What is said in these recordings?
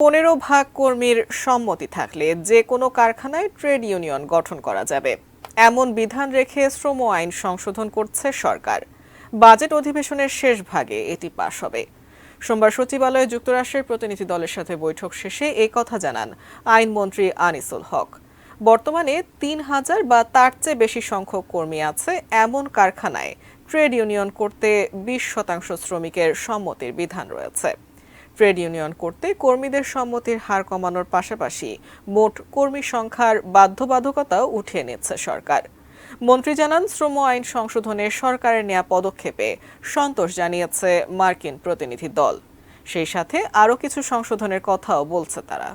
15 ভাগ কর্মীর সম্মতি থাকলে যে কোনো কারখানায় ট্রেড ইউনিয়ন গঠন করা যাবে এমন বিধান রেখে শ্রম আইন সংশোধন করছে সরকার। বাজেট অধিবেশনের শেষ ভাগে এটি পাশ হবে। সোমবার সচিবালয়ে যুক্তরাষ্ট্রের প্রতিনিধি দলের সাথে বৈঠক শেষে এই কথা জানান আইনমন্ত্রী আনিসুল হক। বর্তমানে 3000 বা তার চেয়ে বেশি সংখ্যক কর্মী আছে এমন কারখানায় ট্রেড ইউনিয়ন করতে 20% শ্রমিকের সম্মতির বিধান রয়েছে। ট্রেড ইউনিয়ন করতে কর্মীদের সম্মতির হার কমানোর পাশাপাশি মোট কর্মী সংখ্যার বাধ্যবাধকতাও উঠিয়ে নিচ্ছে সরকার। মন্ত্রী জানান, শ্রম আইন সংশোধনে সরকারের নেওয়া পদক্ষেপে সন্তোষ জানিয়েছে মার্কিন প্রতিনিধি দল। সেই সাথে আরও কিছু সংশোধনের কথাও বলছে তারা।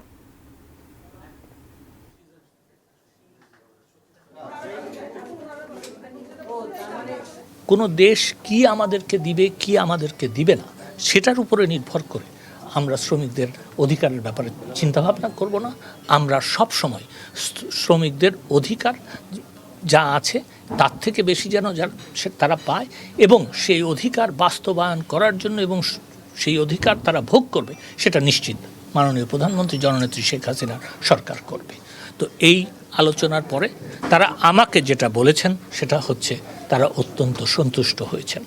কোনো দেশ কি আমাদেরকে দিবে কি আমাদেরকে দিবে না সেটার উপরে নির্ভর করে আমরা শ্রমিকদের অধিকারের ব্যাপারে চিন্তাভাবনা করব না। আমরা সব সময় শ্রমিকদের অধিকার যা আছে তার থেকে বেশি যেন তারা পায় এবং সেই অধিকার বাস্তবায়ন করার জন্য এবং সেই অধিকার তারা ভোগ করবে সেটা নিশ্চিত মাননীয় প্রধানমন্ত্রী জননেত্রী শেখ হাসিনার সরকার করবে। তো এই আলোচনার পরে তারা আমাকে যেটা বলেছেন সেটা হচ্ছে তারা অত্যন্ত সন্তুষ্ট হয়েছেন।